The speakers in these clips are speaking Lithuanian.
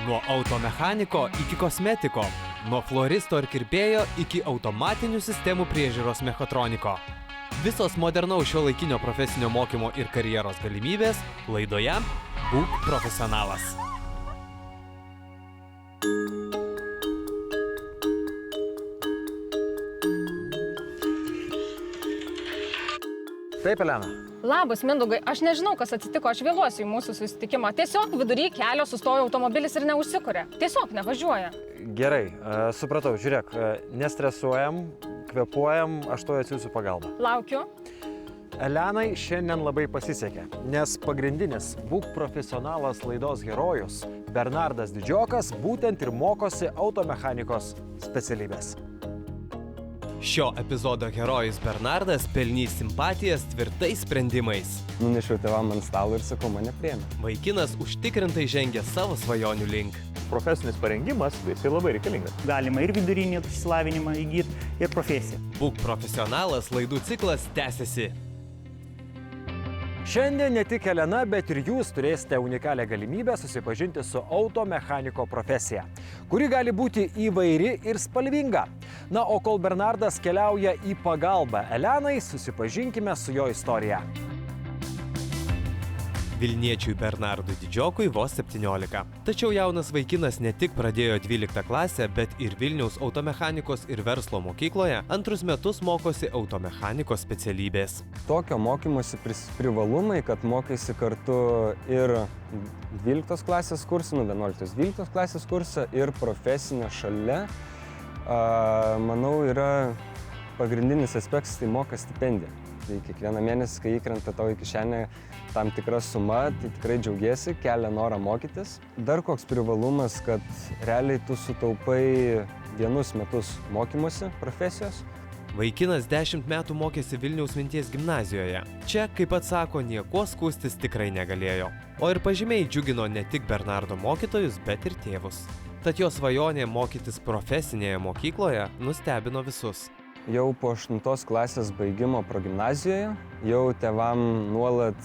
Nuo automechaniko iki kosmetiko, nuo floristo ar kirpėjo iki automatinių sistemų priežiūros mechatroniko. Visos modernaus šiuolaikinio profesinio mokymo ir karjeros galimybės laidoje Būk profesionalas. Taip, Elena. Labas, Mindaugai, aš nežinau, kas atsitiko, aš vėluosiu į mūsų susitikimą. Tiesiog vidury kelio sustojo automobilis ir neužsikuria. Tiesiog nevažiuoja. Gerai, supratau, žiūrėk, nestresuojam, kvėpuojam, aš to atsiųsiu pagalbą. Laukiu. Elenai šiandien labai pasisekė, nes pagrindinis Būk profesionalas laidos herojus Bernardas Didžiokas būtent ir mokosi automechanikos specialybės. Šio epizodo herojus Bernardas pelnys simpatijas tvirtais sprendimais. Nunešiau tėvam ant stalo ir sakau, mane priėmė. Vaikinas užtikrintai žengia savo svajonių link. Profesinis parengimas visi labai reikalingas. Galima ir vidurinį išsilavinimą įgyti, ir profesiją. Būk profesionalas laidų ciklas tęsiasi. Šiandien ne tik Elena, bet ir jūs turėsite unikalią galimybę susipažinti su automechaniko profesija, kuri gali būti įvairi ir spalvinga. Na, o kol Bernardas keliauja į pagalbą Elenai, susipažinkime su jo istorija. Vilniečiui Bernardui Didžiokui vos 17. Tačiau jaunas vaikinas ne tik pradėjo 12 klasę, bet ir Vilniaus automechanikos ir verslo mokykloje antrus metus mokosi automechanikos specialybės. Tokio mokymosi privalumai, kad mokaisi kartu ir 12 klasės kursą, 11-12 klasės kursą ir profesinę šalia, manau, yra pagrindinis aspektas, tai moka stipendiją. Tai kiekvieną mėnesį, kai įkrenta tau į kišenę tam tikra suma, tai tikrai džiaugiesi, kelia norą mokytis. Dar koks privalumas, kad realiai tu sutaupai vienus metus mokymosi profesijos. Vaikinas 10 metų mokėsi Vilniaus minties gimnazijoje. Čia, kaip pats sako, niekuo skųstis tikrai negalėjo. O ir pažymiai džiugino ne tik Bernardo mokytojus, bet ir tėvus. Tad jo svajonė mokytis profesinėje mokykloje nustebino visus. Jau po 8 klasės baigimo progimnazijoje, jau tėvam nuolat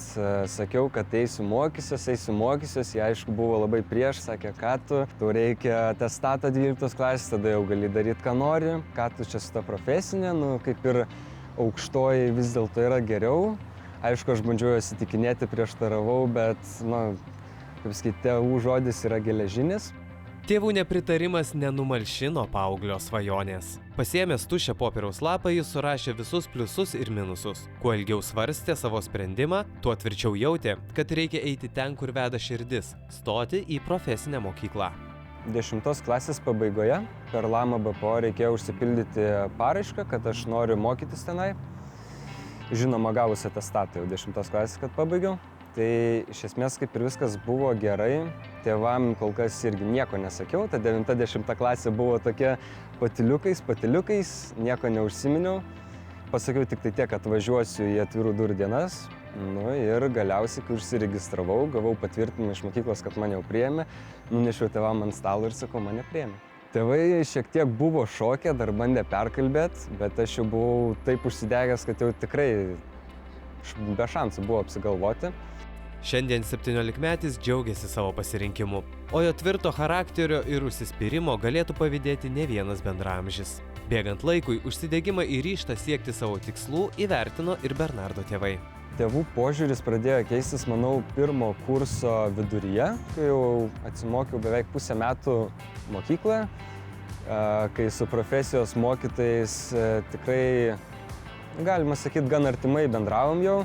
sakiau, kad eisiu mokysiuos, jie aišku buvo labai prieš, sakė, ką tu reikia atestato 12 klasės, tada jau gali daryti, ką nori, ką tu čia su ta profesinė, kaip ir aukštoji vis dėlto yra geriau. Aišku, aš bandžiau įsitikinėti, prieštaravau, bet, kaip sakyti, tėvų žodis yra geležinis. Tėvų nepritarimas nenumalšino paauglio svajonės. Pasiėmęs tuščią popieriaus lapą, jis surašė visus pliusus ir minusus. Kuo ilgiau svarstė savo sprendimą, tuo tvirčiau jautė, kad reikia eiti ten, kur veda širdis – stoti į profesinę mokyklą. 10 klasės pabaigoje per LAMA BPO reikėjo užsipildyti paraišką, kad aš noriu mokytis tenai. Žinoma, gavus atestatą jau 10 klasės, kad pabaigiau. Tai iš esmės kaip ir viskas buvo gerai, tėvam kol kas irgi nieko nesakiau, ta 9-10 klasė buvo tokia patyliukais, nieko neužsiminiau. Pasakiau tik tai tiek, kad važiuosiu į atvirų durų dienas, ir galiausiai, kai užsiregistravau, gavau patvirtinimą iš mokyklos, kad mane jau priėmė, nunešiau tėvam ant stalo ir sakau, mane priėmė. Tėvai šiek tiek buvo šokę, dar bandė perkalbėti, bet aš jau buvau taip užsidegęs, kad jau tikrai be šansų buvo apsigalvoti. Šiandien 17-metis džiaugiasi savo pasirinkimu, o jo tvirto charakterio ir užsispyrimo galėtų pavydėti ne vienas bendraamžis. Bėgant laikui, užsidegimą ir ryžtą siekti savo tikslų įvertino ir Bernardo tėvai. Tėvų požiūris pradėjo keistis, manau, pirmo kurso viduryje, kai jau atsimokiau beveik pusę metų mokykloje, kai su profesijos mokytojais tikrai, galima sakyti, gan artimai bendravom jau.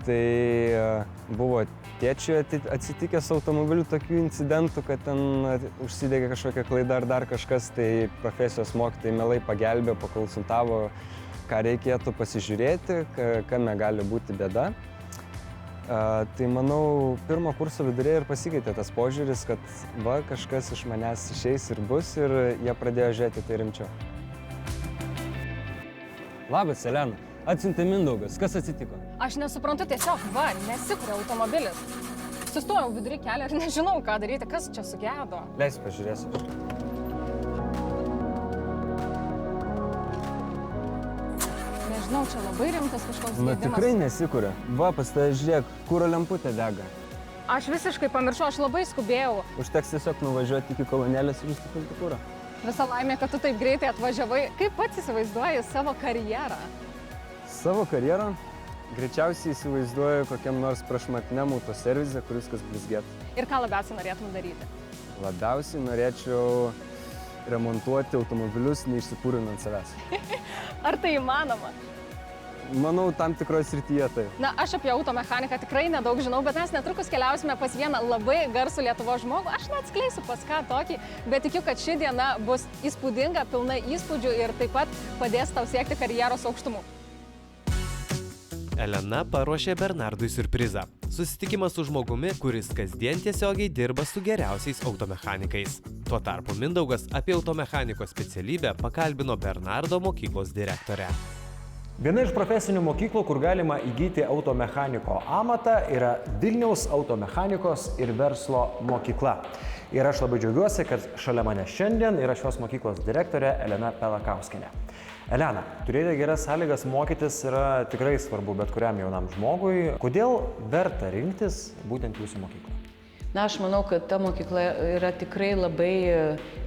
Tai buvo tėčiui atsitikęs automobilių tokių incidentų, kad ten užsidegė kažkokia klaida ar dar kažkas, tai profesijos mokytojai mielai pagelbėjo, pakonsultavo, ką reikėtų pasižiūrėti, kame gali būti bėda. Tai manau, pirmo kurso viduryje ir pasikeitė tas požiūris, kad kažkas iš manęs išeis ir bus, ir jie pradėjo žiūrėti tai rimčiau. Labas, Elena. Atsiuntė Mindaugas. Kas atsitiko? Aš nesuprantu, tiesiog, nesikuria automobilis. Sustojau vidury kelio ir nežinau, ką daryti, kas čia sugedo. Leis, pažiūrėsiu. Nežinau, čia labai rimtas kažkoks gedimas. Tikrai nesikuria. Pas tave žiūrėk, kuro lemputė dega. Aš visiškai pamiršau, aš labai skubėjau. Užteks tiesiog nuvažiuoti iki kolonėlės ir užsipilti kurą. Visa laimė, kad tu taip greitai atvažiavai. Kaip pats įsivaizduoji savo karjerą? Savo karjerą greičiausiai įsivaizduoju kokiam nors prašmatniam autoservize, kur viskas blizgėtų. Ir ką labiausiai norėtum daryti? Labiausiai norėčiau remontuoti automobilius, neišsipūrinant savęs. Ar tai įmanoma? Manau, tam tikroje srityje tai. Na, aš apie automechaniką tikrai nedaug žinau, bet mes netrukus keliausime pas vieną labai garsų Lietuvos žmogų. Aš neatskleisiu pas ką tokį, bet tikiu, kad ši diena bus įspūdinga, pilna įspūdžių ir taip pat padės tau siekti karjeros aukštumų. Elena paruošė Bernardui siurprizą. Susitikimas su žmogumi, kuris kasdien tiesiogiai dirba su geriausiais automechanikais. Tuo tarpu Mindaugas apie automechanikos specialybę pakalbino Bernardo mokyklos direktorę. Viena iš profesinių mokyklų, kur galima įgyti automechaniko amatą, yra Vilniaus automechanikos ir verslo mokykla. Ir aš labai džiaugiuosi, kad šalia mane šiandien yra šios mokyklos direktorė Elena Pelakauskienė. Elena, turėti geras sąlygas mokytis yra tikrai svarbu bet kuriam jaunam žmogui. Kodėl verta rinktis būtent jūsų mokyklą? Na, aš manau, kad ta mokykla yra tikrai labai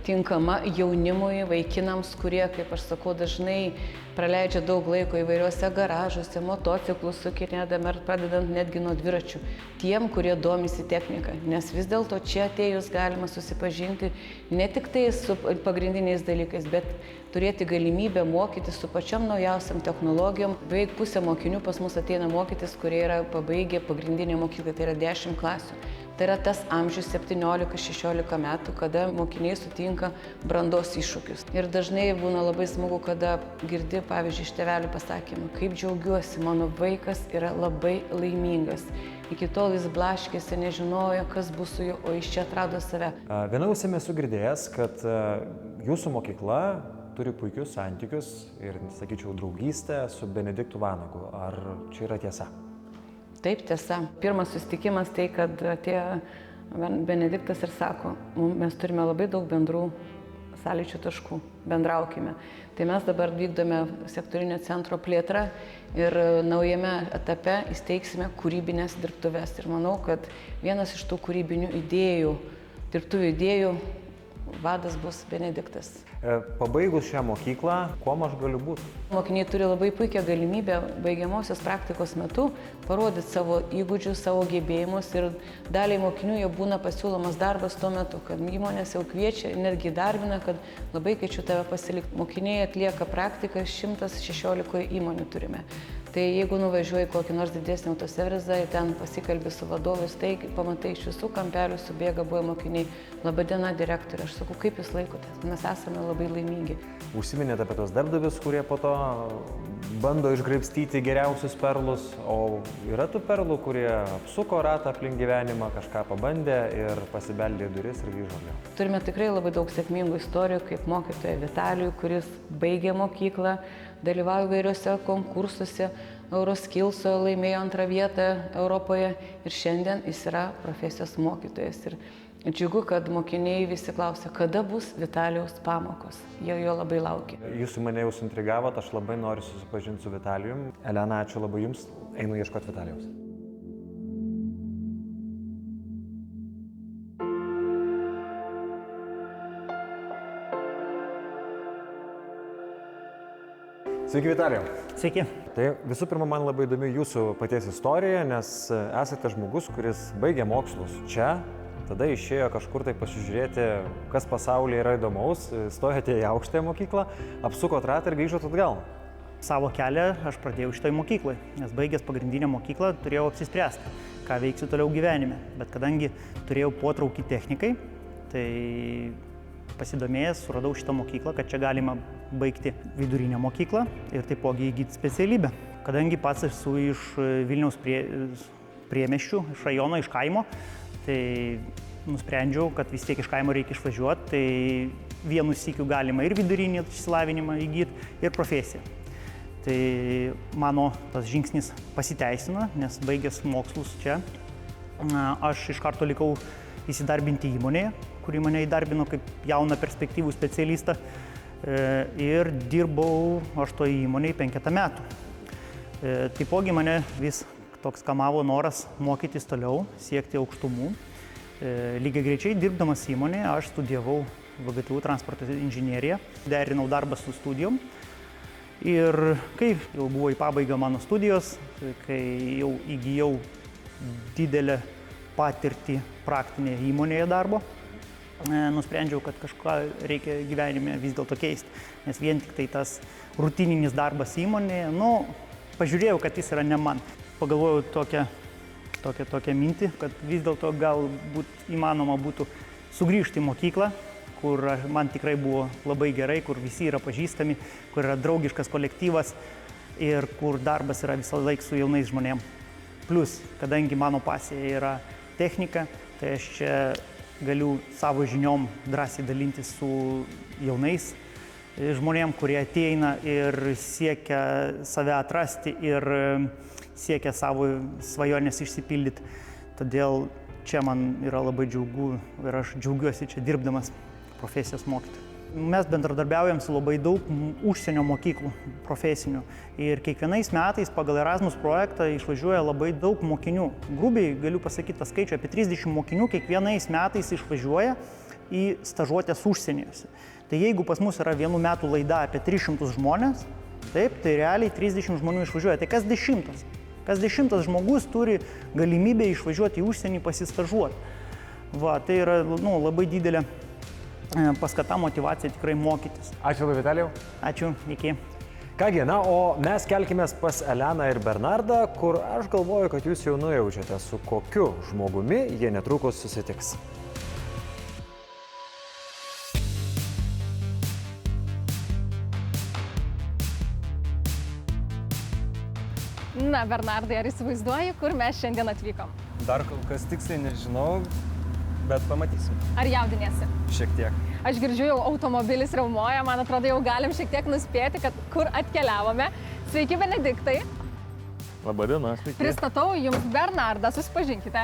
tinkama jaunimui, vaikinams, kurie, kaip aš sakau, dažnai praleidžia daug laiko įvairiuose garažuose, motociklus sukinėdami ar pradedant netgi nuo dviračių. Tiem, kurie domisi technika, nes vis dėlto čia atėjus galima susipažinti ne tik tai su pagrindiniais dalykais, bet turėti galimybę mokytis su pačiam naujausiam technologijom. Beveik pusė mokinių pas mus ateina mokytis, kurie yra pabaigę pagrindinę mokyklą, tai yra 10 klasių. Tai yra tas amžius 17-16 metų, kada mokiniai sutinka brandos iššūkius. Ir dažnai būna labai smagu, kada girdi, pavyzdžiui, iš tėvelių pasakymą, kaip džiaugiuosi, mano vaikas yra labai laimingas. Iki tol jis blaškėsi, nežinojo, kas bus su juo, o iš čia atrado save. Viena ausimi esu girdėjęs, kad jūsų mokykla turi puikius santykius ir, sakyčiau, draugystę su Benediktu Vanagu. Ar čia yra tiesa? Taip, tiesa. Pirmas susitikimas tai, kad atėjo Benediktas ir sako, mes turime labai daug bendrų sąlyčio taškų, bendraukime. Tai mes dabar vykdome sektorinio centro plėtrą ir naujame etape įsteigsime kūrybinės dirbtuves. Ir manau, kad vienas iš tų kūrybinių idėjų, dirbtuvių idėjų, vadas bus Benediktas. Pabaigus šią mokyklą, kuom aš galiu būti? Mokiniai turi labai puikią galimybę baigiamosios praktikos metu parodyti savo įgūdžius, savo gebėjimus ir daliai mokinių jau būna pasiūlomas darbas tuo metu, kad įmonės jau kviečia, netgi darbina, kad labai kviečiu tave pasilikti. Mokiniai atlieka praktiką 116 įmonių turime. Tai jeigu nuvažiuoji kokį nors didesnį autoservizą ir ten pasikalbi su vadovais, tai pamatai iš visų kampelių subėga buvę mokiniai. Labadiena, direktorė. Aš sakau, kaip jūs laikotės? Mes esame labai laimingi. Užsiminėte apie tos darbdavius, kurie po to bando išgraibstyti geriausius perlus, o yra tų perlų, kurie apsuko ratą aplink gyvenimą, kažką pabandė ir pasibeldė į duris ir grįžo atgal. Turime tikrai labai daug sėkmingų istorijų, kaip mokytoja Vitalijų, kuris baigė mokyklą, dalyvauja įvairiuose konkursuose, Euroskillso laimėjo 2 vietą Europoje ir šiandien jis yra profesijos mokytojas. Ir džiugu, kad mokiniai visi klausia, kada bus Vitalijaus pamokos. Jie jo labai laukia. Jūs mane jau suintrigavot, aš labai noriu susipažinti su Vitalijum. Elena, ačiū labai jums, einu ieškoti Vitalijaus. Sveiki, Vitalijau. Sveiki. Tai visų pirma, man labai įdomi jūsų paties istorija, nes esate žmogus, kuris baigė mokslus čia, tada išėjo kažkur tai pasižiūrėti, kas pasaulyje yra įdomaus, stojate į aukštąją mokyklą, apsukot ratą ir grįžot atgal. Savo kelią aš pradėjau šitoj mokyklai, nes baigęs pagrindinę mokyklą turėjau apsispręsti, ką veiksiu toliau gyvenime. Bet kadangi turėjau potraukį technikai, tai pasidomėjęs suradau šitą mokyklą, kad čia galima baigti vidurinę mokyklą ir taipogi įgyti specialybę. Kadangi pats esu iš Vilniaus priemiesčių, iš rajono, iš kaimo, tai nusprendžiau, kad vis tiek iš kaimo reikia išvažiuoti, tai vienu sykiu galima ir vidurinį išsilavinimą įgyti, ir profesiją. Tai mano tas žingsnis pasiteisino, nes baigęs mokslus čia, aš iš karto likau įsidarbinti įmonėje, kuri mane įdarbino kaip jauną perspektyvų specialistą ir dirbau aš toje įmonėje 5 metų. Taipogi mane vis toks kamavo noras mokytis toliau, siekti aukštumų. Lygiai greičiai dirbdamas įmonėje aš studijavau VGTU transporto inžineriją, derinau darbą su studijom. Ir kai jau buvo į pabaigą mano studijos, kai jau įgijau didelę patirtį praktinėje įmonėje darbo, nusprendžiau, kad kažką reikia gyvenime vis dėlto keisti. Nes vien tik tai tas rutininis darbas įmonėje, pažiūrėjau, kad jis yra ne man. Pagalvojau tokią mintį, kad vis dėlto galbūt įmanoma būtų sugrįžti į mokyklą, kur man tikrai buvo labai gerai, kur visi yra pažįstami, kur yra draugiškas kolektyvas ir kur darbas yra visą laiką su jaunais žmonėm. Plus, kadangi mano pasija yra technika, tai aš čia galiu savo žiniom drąsiai dalintis su jaunais žmonėm, kurie ateina ir siekia save atrasti ir siekia savo svajonės išsipildyti. Todėl čia man yra labai džiugu ir aš džiaugiuosi čia dirbdamas profesijos mokytoju. Mes bendradarbiaujam su labai daug užsienio mokyklų profesinių ir kiekvienais metais pagal Erasmus projektą išvažiuoja labai daug mokinių. Grubiai galiu pasakyti tą skaičių, apie 30 mokinių kiekvienais metais išvažiuoja į stažuotės užsienyje. Tai jeigu pas mus yra vienų metų laida apie 300 žmonės, taip, tai realiai 30 žmonių išvažiuoja. Tai kas 10? Kas 10 žmogus turi galimybę išvažiuoti į užsienį pasistažuoti. Tai yra labai didelė paskata, motyvacija tikrai mokytis. Ačiū labai, Vitalijau. Ačiū, iki. Kągi, o mes kelkimės pas Eleną ir Bernardą, kur aš galvoju, kad jūs jau nujaučiate, su kokiu žmogumi jie netrukus susitiks. Na, Bernardai, ar įsivaizduoji, kur mes šiandien atvykom? Dar kol kas tiksliai nežinau, bet pamatysim. Ar jaudiniesi? Šiek tiek. Aš girdžiu, jau automobilis riaumoja, man atrodo, jau galim šiek tiek nuspėti, kad kur atkeliavome. Sveiki, Benediktai. Labadiena, sveiki. Pristatau jums Bernardą, susipažinkite.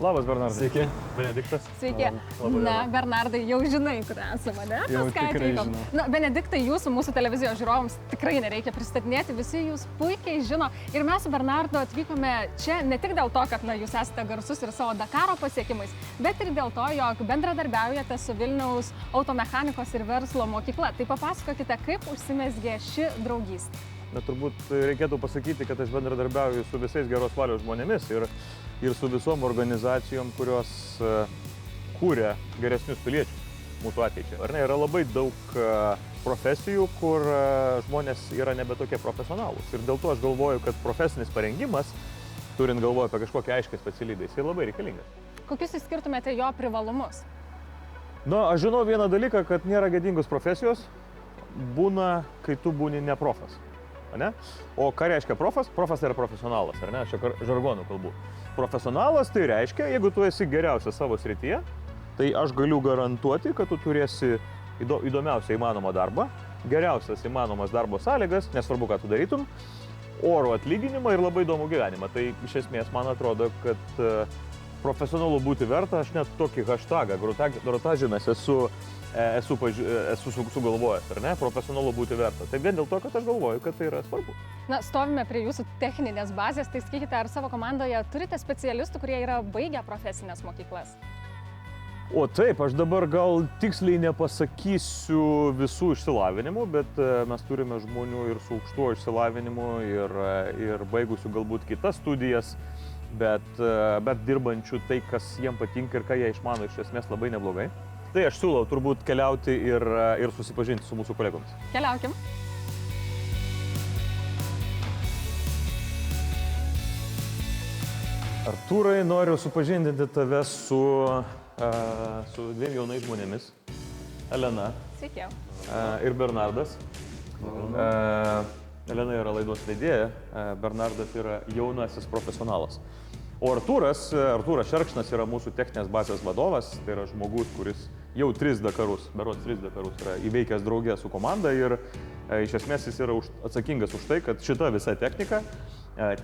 Labas, Bernardas. Sveiki. Benediktas. Sveiki. Na, Bernardai, jau žinai, kur esame, ne? Jau Pas ką tikrai atvykom. žinau. Na, Benediktai, jūsų mūsų televizijos žiūrovams tikrai nereikia pristatinėti, visi jūs puikiai žino. Ir mes su Bernardu atvykome čia ne tik dėl to, kad jūs esate garsus ir savo Dakaro pasiekimais, bet ir dėl to, jog bendradarbiaujate su Vilniaus automechanikos ir verslo mokykla. Tai papasakokite, kaip užsimezgė ši draugystė. Na, turbūt reikėtų pasakyti, kad aš bendradarbiauju su visais geros valios žmonėmis ir su visom organizacijom, kurios kūrė geresnius piliečius mūsų ateičiai. Ar ne, yra labai daug profesijų, kur žmonės yra nebe tokie profesionalūs. Ir dėl to aš galvoju, kad profesinis parengimas, turint galvoje apie kažkokią aiškę specialybę, jis labai reikalingas. Kokius išskirtumėte jo privalumus? Na, aš žinau vieną dalyką, kad nėra gėdingos profesijos, būna, kai tu būni ne profas. Ne? O ką reiškia profas? Profas yra profesionalas, ar ne? Aš čia žargonų kalbu. Profesionalas tai reiškia, jeigu tu esi geriausias savo srityje, tai aš galiu garantuoti, kad tu turėsi įdomiausią įmanomą darbą, geriausias įmanomas darbo sąlygas, nesvarbu, ką tu darytum, orų atlyginimą ir labai įdomų gyvenimą. Tai iš esmės man atrodo, kad profesionalu būti verta, aš net tokį hashtagą, grotažinas esu sugalvojęs, ar ne, profesionalu būti verta. Tai vien dėl to, kad aš galvoju, kad tai yra svarbu. Na, stovime prie jūsų techninės bazės, tai sakykite, ar savo komandoje turite specialistų, kurie yra baigę profesinės mokyklas? O taip, aš dabar gal tiksliai nepasakysiu visų išsilavinimų, bet mes turime žmonių ir su aukštuoju išsilavinimu, ir baigusių galbūt kitas studijas, bet dirbančių tai, kas jiem patinka ir ką jie išmano iš esmės labai neblogai. Tai aš siūlau turbūt keliauti ir susipažinti su mūsų kolegomis. Keliaukim. Artūrai, noriu supažindinti tave su dviem jaunais žmonėmis. Elena. Sveiki. Ir Bernardas. Elena yra laidos vedėja, Bernardas yra jaunasis profesionalas. O Artūras Šerkšnas yra mūsų techninės bazės vadovas, tai yra žmogus, kuris jau 3 Dakarus yra įveikęs draugę su komanda ir iš esmės jis yra atsakingas už tai, kad šita visa technika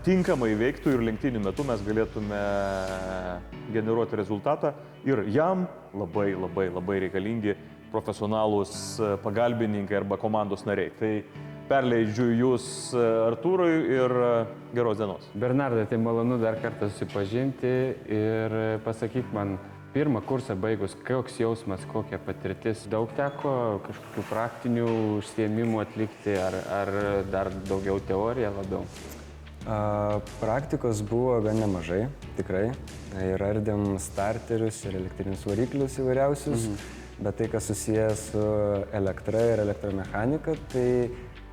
tinkamai veiktų ir lenktynių metu mes galėtume generuoti rezultatą ir jam labai reikalingi profesionalūs pagalbininkai arba komandos nariai. Tai perleidžiu jūs Artūrui ir geros dienos. Bernardai, tai malonu dar kartą susipažinti ir pasakyti man, pirmą kursą baigus, koks jausmas, kokia patirtis, daug teko kažkokių praktinių užsiėmimų atlikti ar dar daugiau teorija labiau? Praktikos buvo gan nemažai, tikrai. Ir ardėm starterius ir elektrinius variklius įvairiausius, bet tai, kas susijęs su elektra ir elektromechanika, tai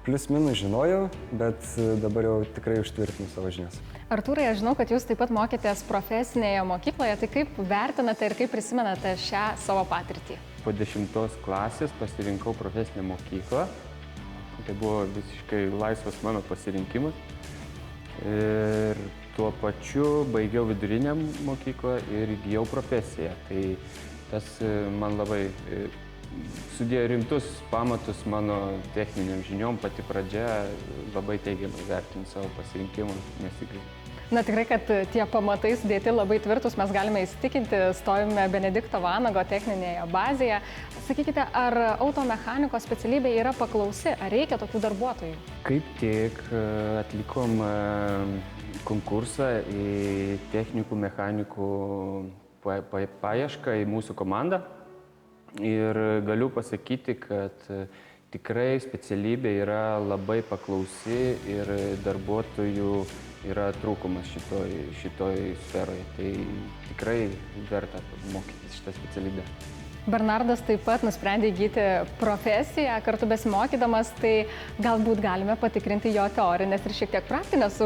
plius minus žinojau, bet dabar jau tikrai užtvirtinu savo žinias. Artūrai, aš žinau, kad jūs taip pat mokėtės profesinėje mokykloje, tai kaip vertinate ir kaip prisimenate šią savo patirtį? Po 10 klasės pasirinkau profesinę mokyklą. Tai buvo visiškai laisvas mano pasirinkimas. Ir tuo pačiu baigiau vidurinę mokyklą ir įgijau profesiją. Tai tas man labai sudėjo rimtus pamatus mano techniniam žiniom, pati pradžia labai teigiamai vertinu savo pasirinkimą, nesigailiu. Na tikrai, kad tie pamatai sudėti labai tvirtus, mes galime įsitikinti, stovime Benedikto Vanago techninėje bazėje. Sakykite, ar automechanikos specialybė yra paklausi, ar reikia tokių darbuotojų? Kaip tik atlikom konkursą į technikų, mechanikų paiešką į mūsų komandą. Ir galiu pasakyti, kad tikrai specialybė yra labai paklausi ir darbuotojų yra trūkumas šitoj sferoje. Tai tikrai verta mokytis šitą specialybę. Bernardas taip pat nusprendė įgyti profesiją, kartu besimokydamas, tai galbūt galime patikrinti jo teorinės ir šiek tiek praktinės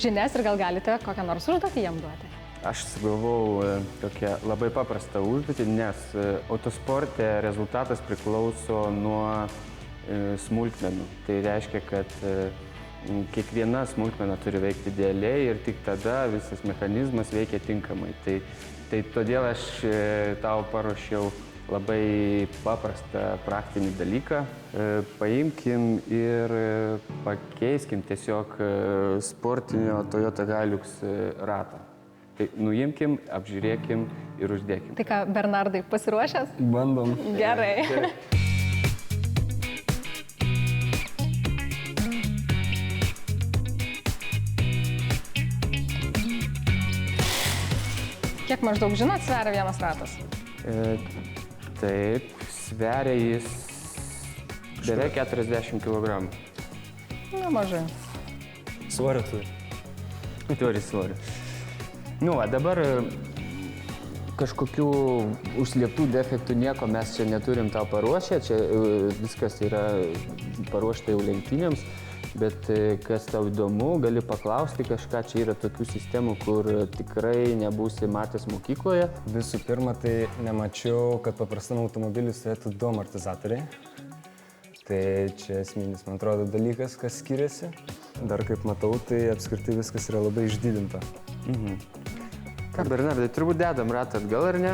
žinias ir gal galite kokią nors užduotį jam duoti. Aš sugalvojau tokią labai paprastą užduotį, nes autosporte rezultatas priklauso nuo smulkmenų. Tai reiškia, kad kiekviena smulkmena turi veikti idealiai ir tik tada visas mechanizmas veikia tinkamai. Tai todėl aš tau paruošiau labai paprastą praktinį dalyką. Paimkim ir pakeiskim tiesiog sportinio Toyota Hilux ratą. Tai nuimkim, apžiūrėkim ir uždėkim. Tai ką, Bernardai, pasiruošęs? Bandom. Gerai. Kiek maždaug žinot, sveria vienas ratas? Taip, sveria jis beveik 40 kg. Nemažai. Svorio turi. Turi svorio. Nu, dabar kažkokių užslėptų defektų nieko mes čia neturim tau paruošę, čia viskas yra paruošta jau lenktynėms, bet kas tau įdomu, gali paklausti kažką, čia yra tokių sistemų, kur tikrai nebūsi matęs mokykloje. Visų pirma, tai nemačiau, kad paprastam automobiliui turėtų 2 amortizatoriai. Tai čia esminis, man atrodo, dalykas, kas skiriasi. Dar kaip matau, tai apskritai viskas yra labai išdidinta. Ką, Bernardai, turbūt dedam ratą atgal, ar ne?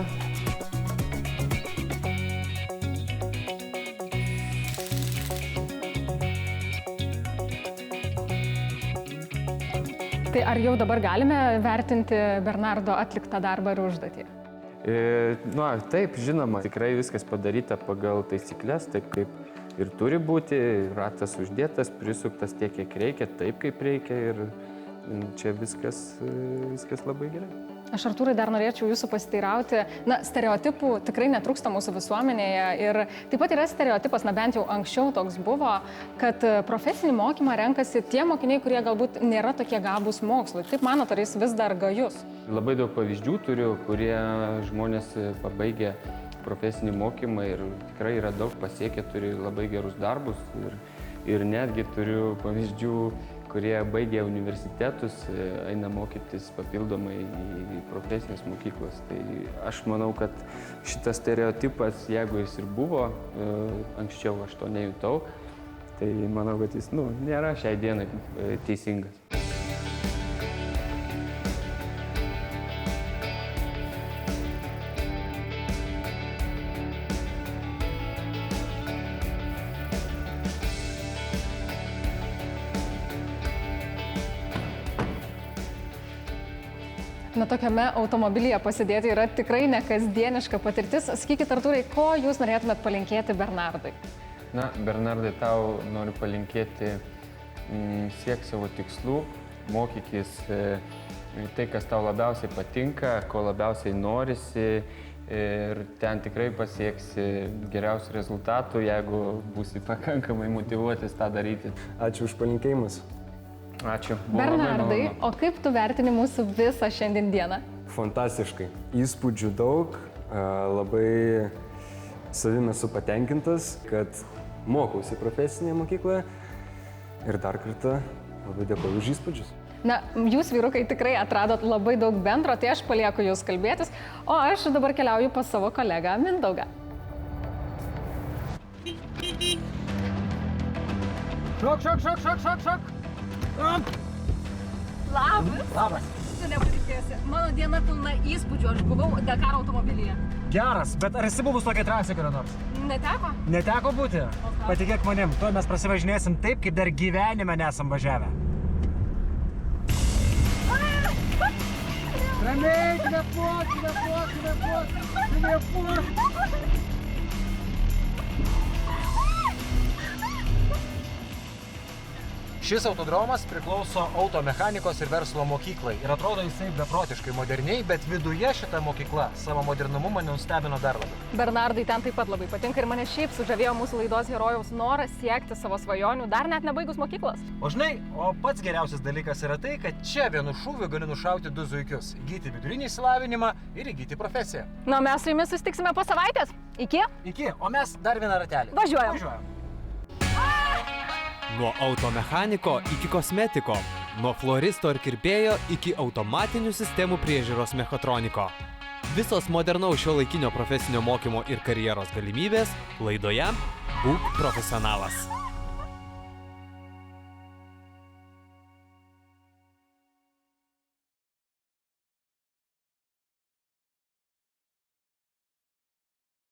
Tai ar jau dabar galime vertinti Bernardo atliktą darbą ir užduotį? Taip, žinoma, tikrai viskas padaryta pagal taisyklės, taip kaip ir turi būti, ratas uždėtas, prisuktas tiek, kiek reikia, taip kaip reikia ir čia viskas labai gerai. Aš, Artūrai, dar norėčiau jūsų pasiteirauti. Stereotipų tikrai netrūksta mūsų visuomenėje ir taip pat yra stereotipas, bent jau anksčiau toks buvo, kad profesinį mokymą renkasi tie mokiniai, kurie galbūt nėra tokie gabūs mokslui. Kaip manote, ar jis vis dar gajus? Labai daug pavyzdžių turiu, kurie žmonės pabaigė profesinį mokymą ir tikrai yra daug pasiekę, turi labai gerus darbus ir netgi turiu pavyzdžių, kurie baigė universitetus, eina mokytis papildomai į profesinės mokyklas. Tai aš manau, kad šitas stereotipas, jeigu jis ir buvo, anksčiau aš to nejutau, tai manau, kad jis nėra šiai dienai teisingas. Tokiame automobilyje pasidėti yra tikrai nekasdieniška patirtis. Sakykit, Artūrai, ko jūs norėtumėt palinkėti Bernardui? Na, Bernardai, tau noriu palinkėti siek savo tikslų, mokykis tai, kas tau labiausiai patinka, ko labiausiai norisi ir ten tikrai pasieksi geriausių rezultatų, jeigu būsi pakankamai motyvuotis tą daryti. Ačiū už palinkėjimus. Ačiū. Buvo labai Bernardai, malonu. o kaip tu vertini mūsų visą šiandien dieną? Fantastiškai. Įspūdžių daug, labai savimi esu patenkintas, kad mokausi profesinėje mokykloje ir dar kartą labai dėkoju už įspūdžius. Na, jūs vyrukai tikrai atradot labai daug bendro, tai aš palieku jūs kalbėtis, o aš dabar keliauju pas savo kolegą Mindaugą. Šok. Labas. Tu nepatikėsi, mano diena pilna įspūdžių, aš buvau Dakaro automobilyje. Geras, bet ar esi buvus tokia trasė kada nors? Neteko? Neteko būti? Aha. Patikėk manim, tuoj mes prasivažinėsim taip, kaip dar gyvenime nesam važiavę. Ramiai, kvėpuok. Šis autodromas priklauso automechanikos ir verslo mokyklai ir atrodo jisai beprotiškai moderniai, bet viduje šita mokykla savo modernumu mane nustebino dar labiau. Bernardai, ten taip pat labai patinka ir mane šiaip sužavėjo mūsų laidos herojaus noras siekti savo svajonių, dar net nebaigus mokyklos. O žinai, o pats geriausias dalykas yra tai, kad čia vienu šūviu gali nušauti 2 zuikius – įgyti vidurinį išsilavinimą ir įgyti profesiją. Na, mes su jumis susitiksime po savaitės. Iki? Iki, o mes dar vieną ratelį. Važiuojam. Nuo automechaniko iki kosmetiko, nuo floristo ir kirpėjo iki automatinių sistemų priežiūros mechatroniko. Visos modernaus šiuolaikinio profesinio mokymo ir karjeros galimybės laidoje Būk profesionalas.